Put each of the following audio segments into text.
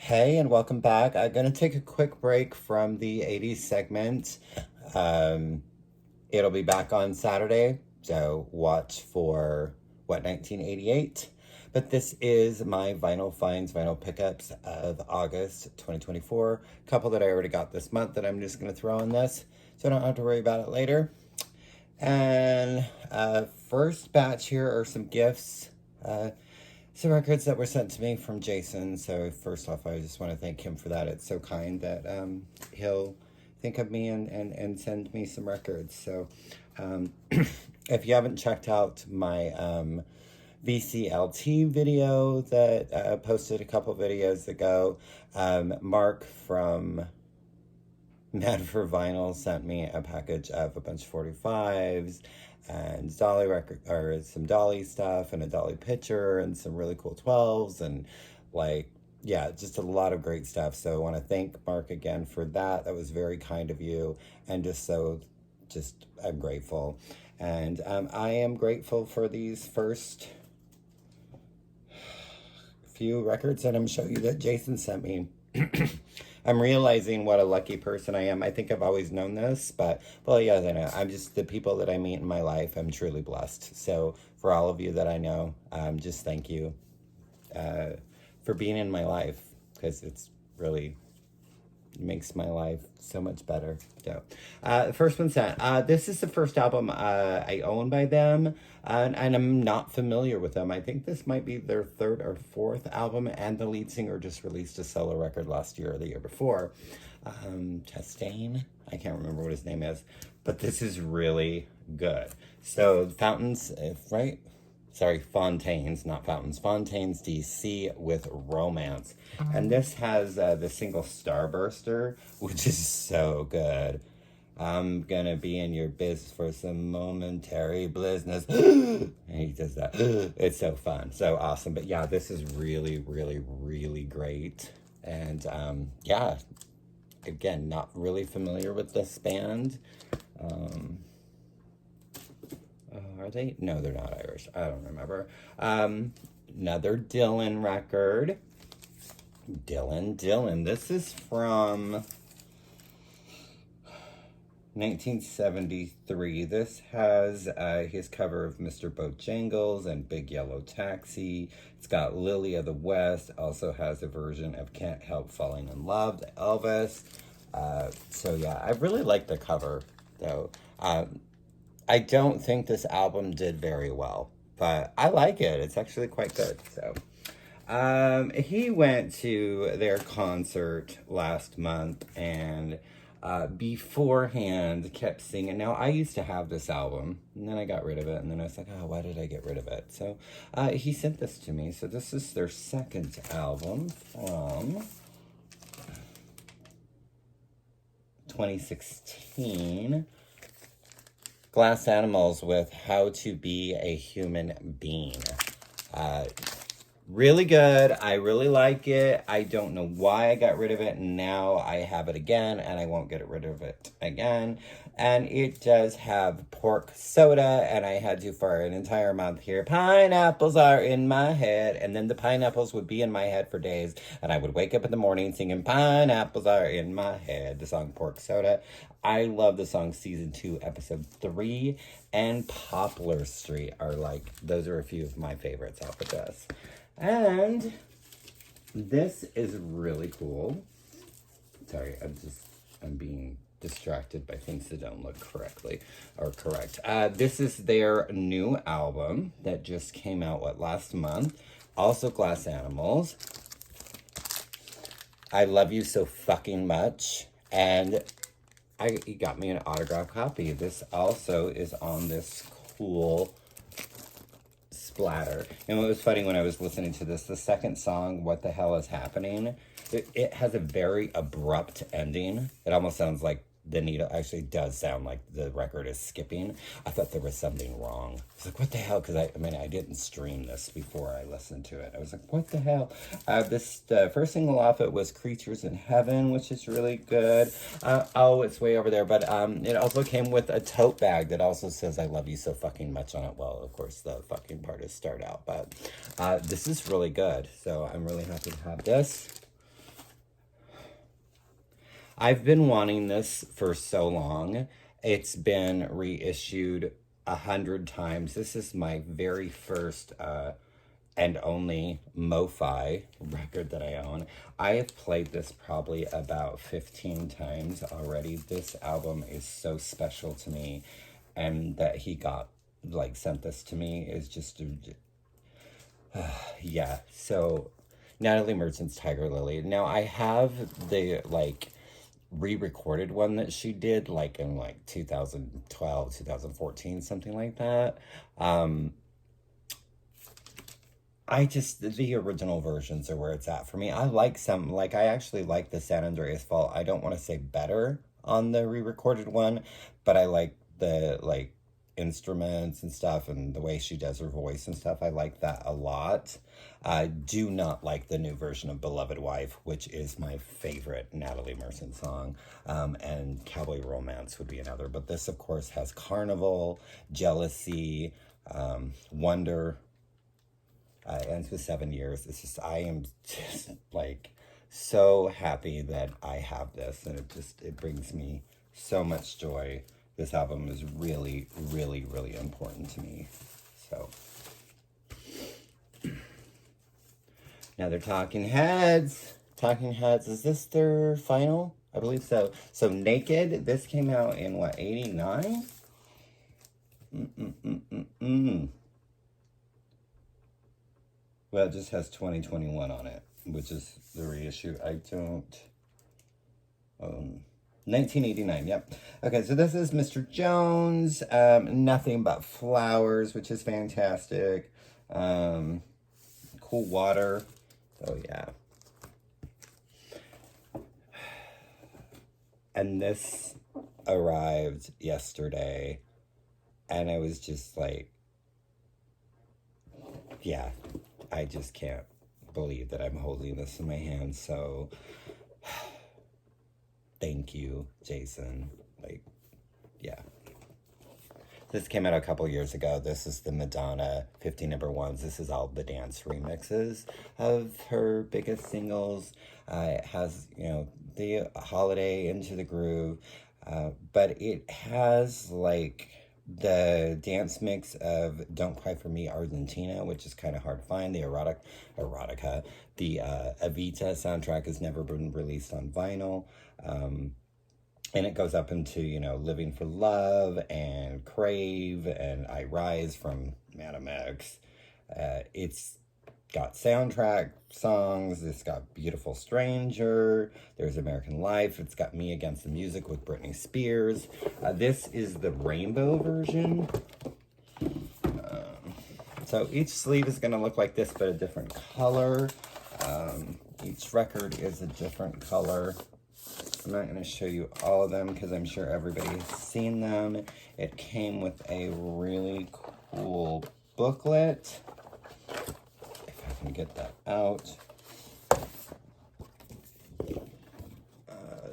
Hey, and welcome back. I'm going to take a quick break from the 80s segment. Um, it'll be back on Saturday, so watch for What 1988. But this is my vinyl finds, vinyl pickups of August 2024. A couple that I already got this month that I'm just going to throw in this so I don't have to worry about it later. And first batch here are some gifts. Some records that were sent to me from Jason. So first off, I just want to thank him for that. It's so kind that he'll think of me and send me some records. So if you haven't checked out my VCLT video that I posted a couple videos ago, Mark from Mad for Vinyl sent me a package of a bunch of 45s and Dolly record or some Dolly stuff and a Dolly picture and some really cool 12s and yeah, just a lot of great stuff. So I want to thank Mark again for that. That was very kind of you, and I'm grateful. And I am grateful for these first few records that I'm showing you that Jason sent me. I'm realizing what a lucky person I am. I think I've always known this, but, well, yeah, I know. I'm just the people that I meet in my life. I'm truly blessed. So for all of you that I know, just thank you for being in my life, because it's really makes my life so much better. So the first one sent. This is the first album I own by them, and I'm not familiar with them. I think this might be their third or fourth album, and the lead singer just released a solo record last year or the year before. Chastain, I can't remember what his name is, but this is really good. So Fountains, right? Sorry, Fontaines, not Fountains. Fontaines, DC with Romance. And this has the single Starburster, which is so good. I'm gonna be in your biz for some momentary blissness. And he does that. It's so fun, so awesome. But yeah, this is really, really, really great. And yeah, again, not really familiar with this band. Are they? No, they're not Irish. I don't remember. Another Dylan record. Dylan. This is from 1973. This has his cover of Mr. Bojangles and Big Yellow Taxi. It's got Lily of the West. Also has a version of Can't Help Falling in Love, the Elvis. So yeah, I really like the cover, though. I don't think this album did very well, but I like it. It's actually quite good. So he went to their concert last month and beforehand kept singing. Now, I used to have this album, and then I got rid of it, and then I was like, oh, why did I get rid of it? So he sent this to me. So this is their second album from 2016. Glass Animals with How to Be a Human Being. Really good. I really like it. I don't know why I got rid of it, and now I have it again, and I won't get rid of it again. And it does have pork soda, and I had to, for an entire month, hear pineapples are in my head, and then the pineapples would be in my head for days, and I would wake up in the morning singing pineapples are in my head, the song Pork Soda. I love the song Season 2, Episode 3, and Poplar Street those are a few of my favorites off of this. And this is really cool. Sorry, I'm being distracted by things that don't look correct. This is their new album that just came out, last month. Also Glass Animals. I Love You So Fucking Much. And he got me an autographed copy. This also is on this cool splatter. And what was funny when I was listening to this, the second song, What the Hell Is Happening, it has a very abrupt ending. It almost sounds like the needle actually does sound like the record is skipping. I thought there was something wrong. I was like, what the hell? Because I didn't stream this before I listened to it. I was like, what the hell? The first single off it was Creatures in Heaven, which is really good. It's way over there. But it also came with a tote bag that also says I love you so fucking much on it. Well, of course, the fucking part is start out. But this is really good. So I'm really happy to have this. I've been wanting this for so long. It's been reissued 100 times. This is my very first and only MoFi record that I own. I have played this probably about 15 times already. This album is so special to me, and that he got, like, sent this to me is just, yeah. So, Natalie Merchant's Tiger Lily. Now, I have the, like, re-recorded one that she did, like, in, like, 2012, 2014, something like that. The original versions are where it's at for me. I like some, like, I actually like the San Andreas Fault. I don't want to say better on the re-recorded one, but I like the, like, instruments and stuff and the way she does her voice and stuff. I like that a lot. I do not like the new version of Beloved Wife, which is my favorite Natalie Merchant song. And Cowboy Romance would be another. But this, of course, has Carnival, Jealousy, Wonder. Ends with 7 years. It's just, I am just, like, so happy that I have this, and it brings me so much joy. This album is really, really, really important to me. So, now they're Talking Heads. Talking Heads, is this their final? I believe so. So, Naked, this came out in, what, 89? Well, it just has 2021 on it, which is the reissue. 1989, yep. Okay, so this is Mr. Jones, Nothing But Flowers, which is fantastic. Cool Water, oh yeah. And this arrived yesterday, and I was just like, yeah, I just can't believe that I'm holding this in my hands. So, thank you, Jason. Like, yeah. This came out a couple years ago. This is the Madonna 50 number ones. This is all the dance remixes of her biggest singles. It has, you know, the Holiday, Into the Groove. But it has, like, the dance mix of Don't Cry For Me Argentina, which is kind of hard to find. The erotica. The Evita soundtrack has never been released on vinyl. And it goes up into, you know, Living for Love and Crave and I Rise from Madam X. It's got soundtrack songs. It's got Beautiful Stranger. There's American Life. It's got Me Against the Music with Britney Spears. This is the rainbow version. So each sleeve is going to look like this, but a different color. Each record is a different color. I'm not going to show you all of them because I'm sure everybody's seen them. It came with a really cool booklet. If I can get that out.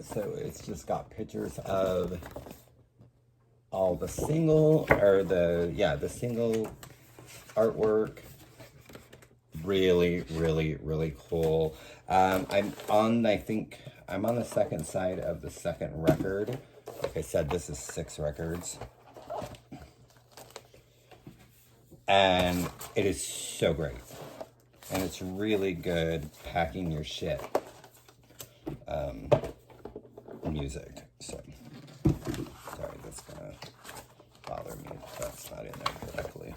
So it's just got pictures of all the single artwork. Really, really, really cool. I'm on the second side of the second record. Like I said, this is 6 records. And it is so great. And it's really good packing your shit music. So, sorry, that's gonna bother me if that's not in there correctly.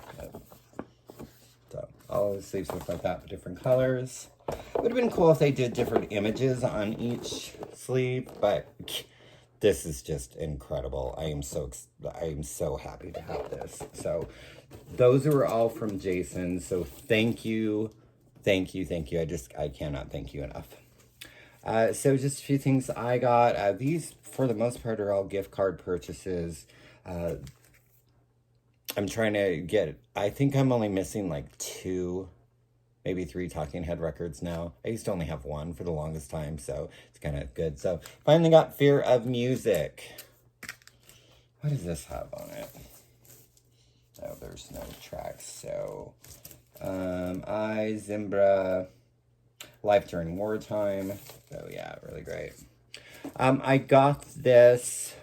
So, all of the sleeves look like that, but different colors. It would have been cool if they did different images on each sleeve, but this is just incredible. I am so happy to have this. So those were all from Jason. So thank you. I cannot thank you enough. So just a few things I got. These, for the most part, are all gift card purchases. I'm trying to get, I think I'm only missing like 2, maybe 3 Talking Head records now. I used to only have 1 for the longest time, so it's kind of good. So finally got Fear of Music. What does this have on it? Oh, there's no tracks. So, Zimbra, Life During Wartime. So yeah, really great. I got this,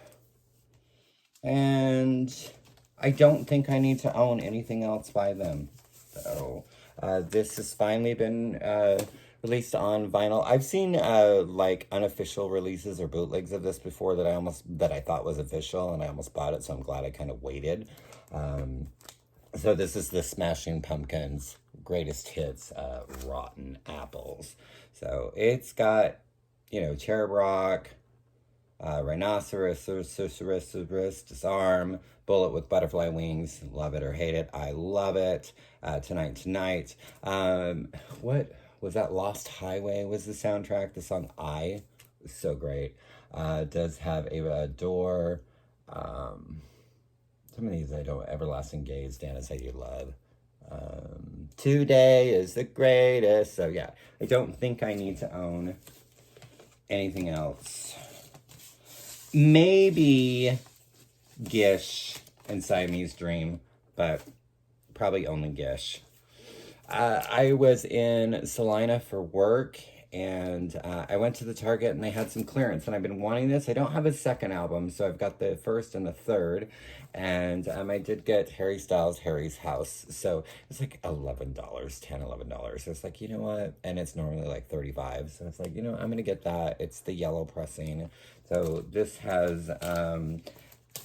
and I don't think I need to own anything else by them. So, this has finally been released on vinyl. I've seen like unofficial releases or bootlegs of this before that I thought was official, and I almost bought it. So I'm glad I kind of waited. So this is the Smashing Pumpkins greatest hits, Rotten Apples. So it's got, Cherub Rock, Rhinoceros, Disarm, Bullet with Butterfly Wings, love it or hate it, I love it. Tonight. What was that? Lost Highway was the soundtrack. The song I was so great. Does have a door. Some of these I don't. Everlasting Gaze, Dan Is How You Love. Today is the greatest. So yeah, I don't think I need to own anything else. Maybe Gish and Siamese Dream, but probably only Gish. I was in Salina for work, and I went to the Target, and they had some clearance, and I've been wanting this. I don't have a second album, so I've got the first and the third, and I did get Harry Styles' Harry's House, so it's like $11, $10, $11. So it's like, you know what, and it's normally like $35, so it's like, I'm gonna get that. It's the yellow pressing. So this has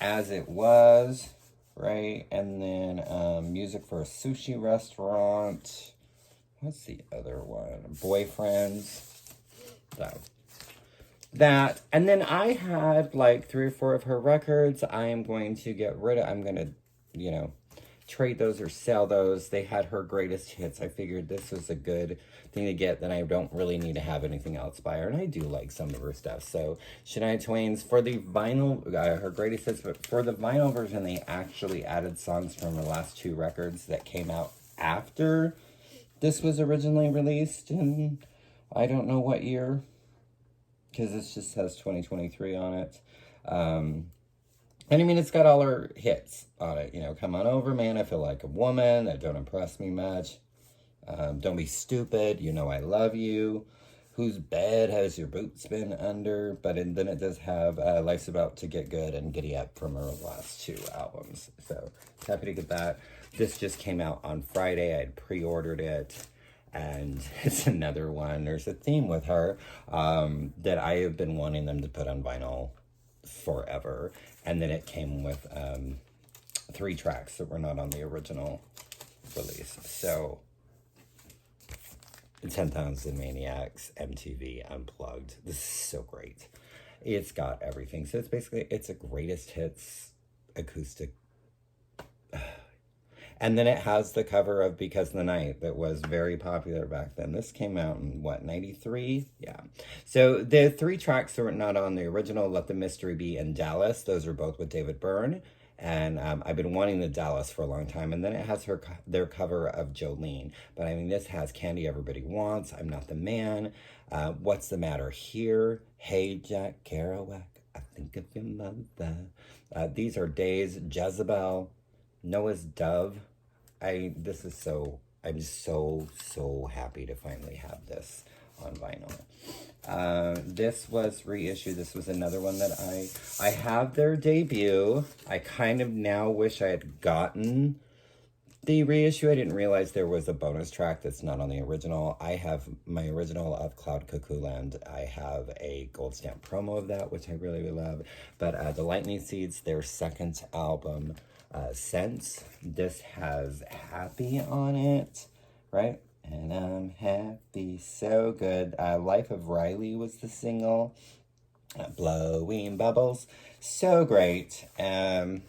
As It Was, right? And then music for a sushi restaurant. What's the other one? Boyfriends. So that. And then I had like 3 or 4 of her records. I am going to get rid of. I'm going to, trade those or sell those. They had her greatest hits. I figured this was a good thing to get, then I don't really need to have anything else by her. And I do like some of her stuff. So Shania Twain's, for the vinyl, her greatest hits, but for the vinyl version, they actually added songs from her last 2 records that came out after this was originally released in, I don't know what year, because this just has 2023 on it. And I mean, it's got all her hits on it. Come On Over, Man, I Feel Like a Woman, That Don't Impress Me Much. Don't Be Stupid, You Know I Love You. Whose Bed Has Your Boots Been Under? Then it does have Life's About to Get Good and Giddy Up from her last 2 albums. So, happy to get that. This just came out on Friday. I had pre-ordered it. And it's another one. There's a theme with her that I have been wanting them to put on vinyl forever. And then it came with 3 tracks that were not on the original release. So, 10,000 Maniacs, MTV, Unplugged. This is so great. It's got everything. So it's a greatest hits acoustic. And then it has the cover of Because of the Night that was very popular back then. This came out in, 93? Yeah. So the 3 tracks that were not on the original, Let the Mystery Be and Dallas. Those are both with David Byrne. And I've been wanting the Dallas for a long time. And then it has their cover of Jolene. But I mean, this has Candy Everybody Wants, I'm Not the Man, What's the Matter Here, Hey Jack Kerouac, I Think of Your Mother. These are Days, Jezebel, Noah's Dove. I'm just so happy to finally have this on vinyl. This was reissued. This was another one that I have their debut. I kind of now wish I had gotten the reissue. I didn't realize there was a bonus track that's not on the original. I have my original of Cloud Cuckoo Land. I have a gold stamp promo of that, which I really love. But the Lightning Seeds, their second album, Sense. This has Happy on it, right? And I'm happy, so good. Life of Riley was the single. Blowing Bubbles, so great. On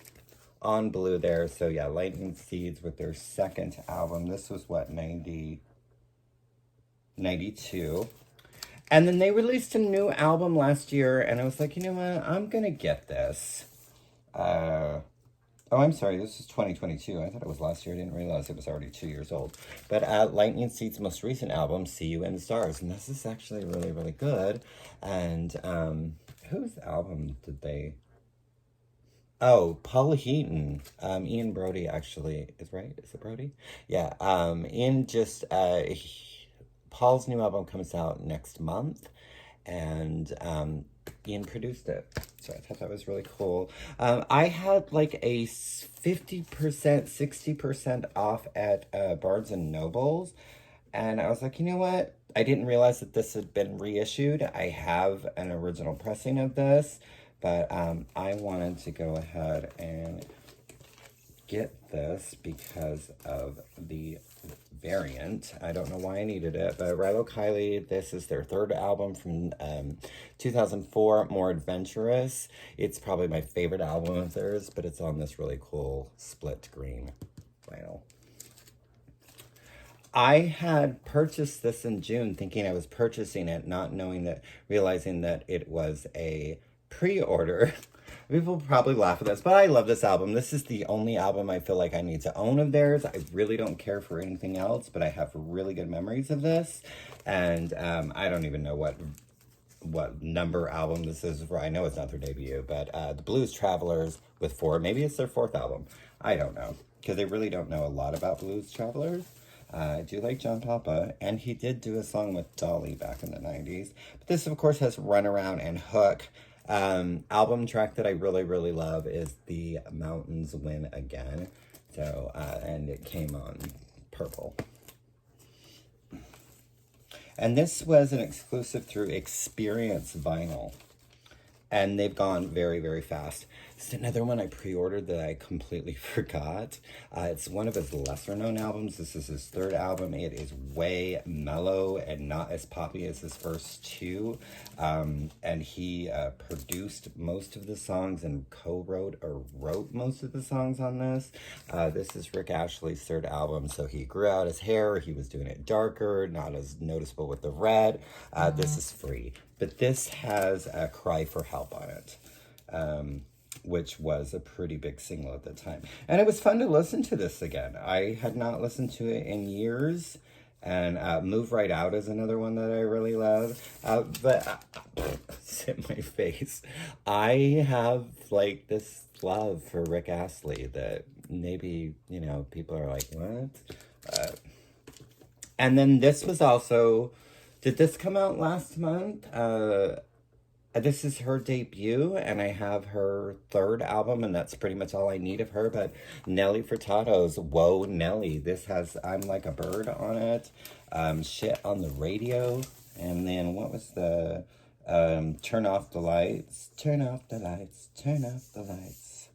Blue there, so yeah, Lightning Seeds with their second album. This was what, 92. And then they released a new album last year, and I was like, you know what, I'm gonna get this. Oh, I'm sorry, this is 2022. I thought it was last year. I didn't realize it was already 2 years old. But Lightning Seed's most recent album, See You in the Stars. And this is actually really, really good. And whose album did they... Oh, Paul Heaton. Ian Brody actually is right. Is it Brody? Yeah. Ian just... Paul's new album comes out next month. And Ian produced it. So I thought that was really cool. I had like a 50%, 60% off at Barnes and Nobles. And I was like, you know what? I didn't realize that this had been reissued. I have an original pressing of this, but I wanted to go ahead and get this because of the variant. I don't know why I needed it, but Rilo Kiley, this is their third album from 2004, More Adventurous. It's probably my favorite album of theirs, but it's on this really cool split green vinyl. I had purchased this in June thinking I was purchasing it, not realizing that it was a pre-order. People probably laugh at this, but I love this album. This is the only album I feel like I need to own of theirs. I really don't care for anything else, but I have really good memories of this. And I don't even know what number album this is for. I know it's not their debut, but the Blues Travelers with 4. Maybe it's their 4th album. I don't know, because they really don't know a lot about Blues Travelers. I do like John Papa, and he did do a song with Dolly back in the 90s. But this, of course, has Run Around and Hook. Album track that I really, really love is The Mountains Win Again. So, and it came on purple. And this was an exclusive through Experience Vinyl. And they've gone very, very fast. It's another one I pre-ordered that I completely forgot. It's one of his lesser-known albums. This is his 3rd album. It is way mellow and not as poppy as his first 2. And he produced most of the songs and co-wrote or wrote most of the songs on this. This is Rick Astley's 3rd album, so he grew out his hair. He was doing it darker, not as noticeable with the red. This is free. But this has a Cry for Help on it, which was a pretty big single at the time. And it was fun to listen to this again. I had not listened to it in years. And Move Right Out is another one that I really love. It's in my face. I have like this love for Rick Astley that maybe, people are like, what? And then this was also... Did this come out last month? This is her debut, and I have her 3rd album, and that's pretty much all I need of her. But Nelly Furtado's Whoa Nelly. This has I'm Like a Bird on it. Shit on the Radio. And then what was the Turn Off the Lights? Turn off the lights. Turn off the lights.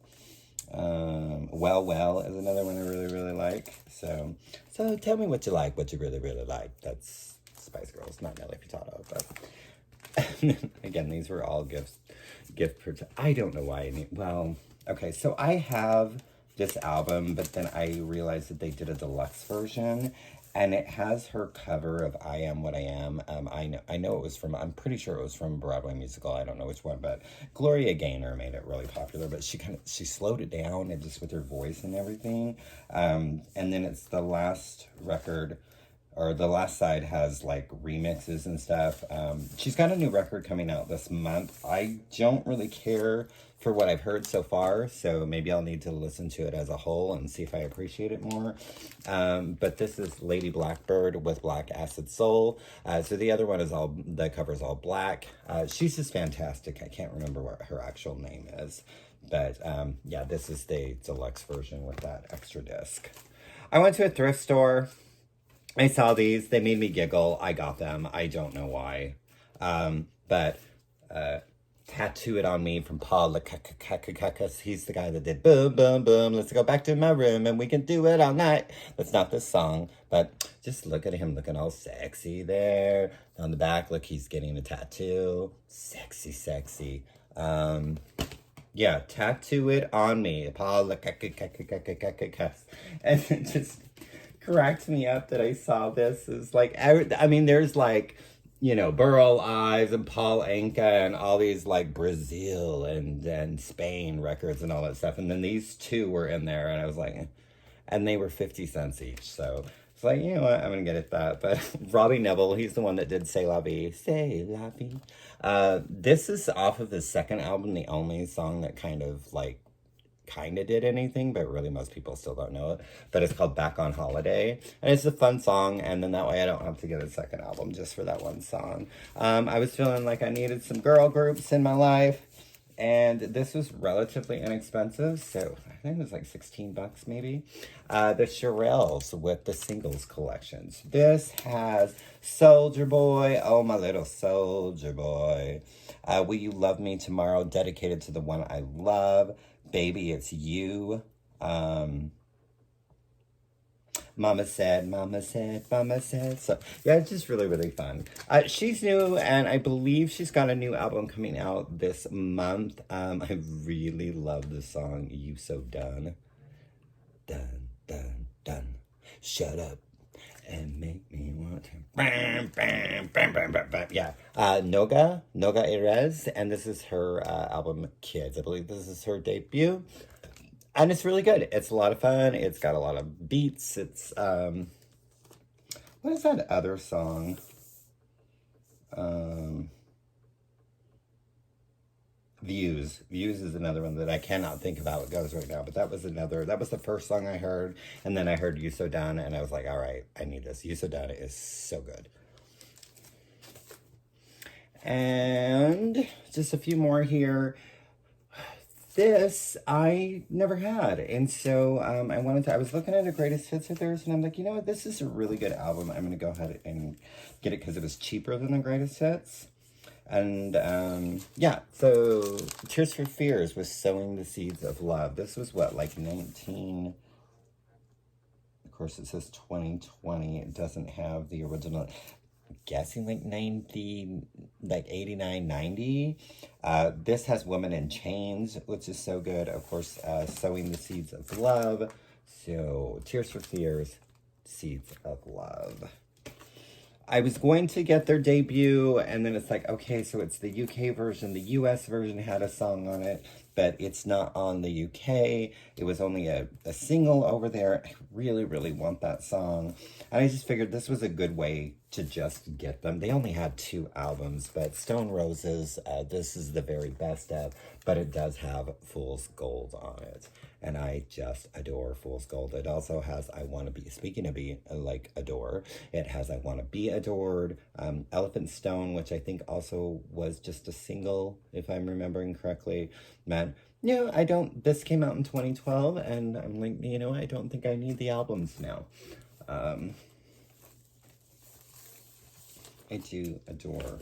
Well is another one I really, really like. So tell me what you like, what you really, really like. That's Spice Girls, not Nelly Furtado, but again, these were all I don't know why okay, so I have this album, but then I realized that they did a deluxe version, and it has her cover of I Am What I Am. I know it was from, I'm pretty sure it was from a Broadway musical, I don't know which one, but Gloria Gaynor made it really popular, but she slowed it down, and just with her voice and everything, and then it's the last record, or the last side has like remixes and stuff. She's got a new record coming out this month. I don't really care for what I've heard so far, so maybe I'll need to listen to it as a whole and see if I appreciate it more. But this is Lady Blackbird with Black Acid Soul. So the other one the cover's all black. She's just fantastic. I can't remember what her actual name is. But yeah, this is the deluxe version with that extra disc. I went to a thrift store. I saw these. They made me giggle. I got them. I don't know why. But Tattoo It On Me from Paul LaCacacacacas. He's the guy that did Boom, Boom, Boom. Let's go back to my room and we can do it all night. That's not this song. But just look at him looking all sexy there. On the back, look, he's getting a tattoo. Sexy, sexy. Yeah, Tattoo It On Me. Paul LaCacacacacacas. And it just... cracked me up that I saw this. Is like, I mean, there's like, Burl Ives and Paul Anka and all these like Brazil and Spain records and all that stuff. And then these 2 were in there, and I was like, and they were 50 cents each. So it's like, you know what, I'm going to get at that. But Robbie Neville, he's the one that did C'est La Vie. C'est La Vie. This is off of his 2nd album, the only song that kind of kind of did anything, but really most people still don't know it. But it's called Back on Holiday. And it's a fun song, and then that way I don't have to get a second album just for that one song. I was feeling like I needed some girl groups in my life. And this was relatively inexpensive, so I think it was like 16 bucks maybe. The Shirelles with the singles collections. This has Soldier Boy, oh my little soldier boy. Will You Love Me Tomorrow, dedicated to the one I love. Baby, It's You. Mama said, mama said, mama said. So, yeah, it's just really, really fun. She's new, and I believe she's got a new album coming out this month. I really love the song, You So Done. Done, done, done. Shut up and make me want to. Bam, bam, bam, bam, bam, bam. Yeah. Noga Erez, and this is her album, Kids. I believe this is her debut. And it's really good. It's a lot of fun. It's got a lot of beats. It's, what is that other song? Views. Views is another one that I cannot think of how it goes right now. But that was the first song I heard. And then I heard You So Done, and I was like, all right, I need this. You So Done is so good. And just a few more here. This I never had, and so I was looking at a greatest hits of theirs, and I'm like, you know what, this is a really good album. I'm gonna go ahead and get it because it was cheaper than the greatest hits. And yeah, so Tears for Fears was Sowing the Seeds of Love. This was what, like 19, of course it says 2020. It doesn't have the original. Guessing like 90, like 89, 90. This has Women in Chains, which is so good. Of course, Sowing the Seeds of Love. So, Tears for Fears, Seeds of Love. I was going to get their debut, and then it's like, okay, so it's the UK version. The US version had a song on it, but it's not on the UK. It was only a single over there. I really, really want that song. And I just figured this was a good way to just get them. They only had 2 albums, but Stone Roses, this is the very best of, but it does have Fool's Gold on it. And I just adore Fool's Gold. It also has I Want to Be, speaking of be, like adore, it has I Want to Be Adored, Elephant Stone, which I think also was just a single, if I'm remembering correctly. Man, yeah, this came out in 2012, and I'm like, you know, I don't think I need the albums now. I do adore.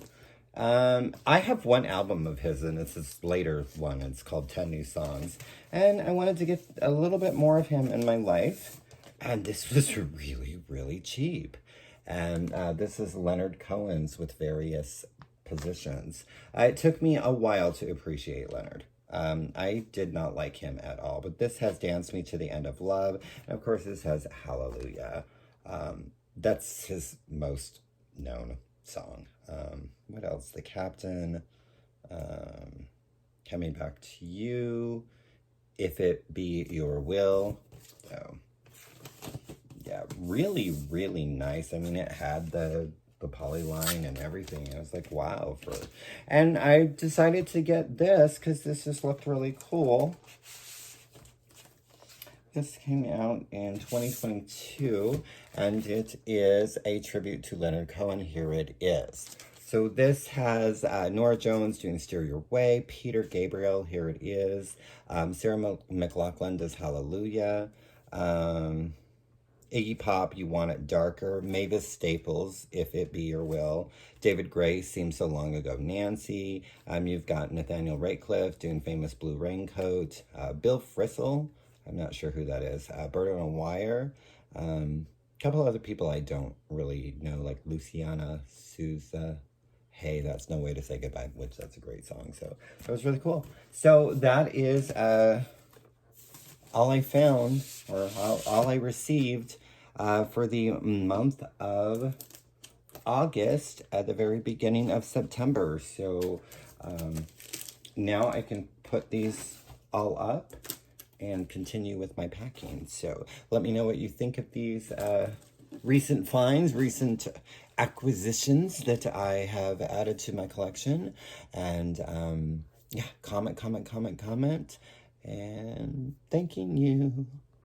I have one album of his, and it's his later one. It's called 10 New Songs. And I wanted to get a little bit more of him in my life. And this was really, really cheap. And this is Leonard Cohen's with various positions. It took me a while to appreciate Leonard. I did not like him at all. But this has Dance Me to the End of Love. And of course, this has Hallelujah. That's his most known song. What else? The Captain, Coming Back to You, If It Be Your Will. So, yeah, really, really nice. I mean, it had the polyline and everything. I was like, wow. And I decided to get this because this just looked really cool. This came out in 2022, and it is a tribute to Leonard Cohen. Here it is. So this has Nora Jones doing Steer Your Way, Peter Gabriel, Here It Is, Sarah McLachlan does Hallelujah, Iggy Pop, You Want It Darker, Mavis Staples, If It Be Your Will, David Gray, Seems So Long Ago, Nancy, you've got Nathaniel Ratcliffe doing Famous Blue Raincoat, Bill Frisell, I'm not sure who that is, Bird on a Wire, a couple other people I don't really know, like Luciana Souza, Hey, That's No Way to Say Goodbye, which that's a great song, so that was really cool. So that is all I found, or all I received for the month of August at the very beginning of September. So now I can put these all up and continue with my packing. So let me know what you think of these recent finds, recent acquisitions that I have added to my collection. And yeah, comment. and thanking you.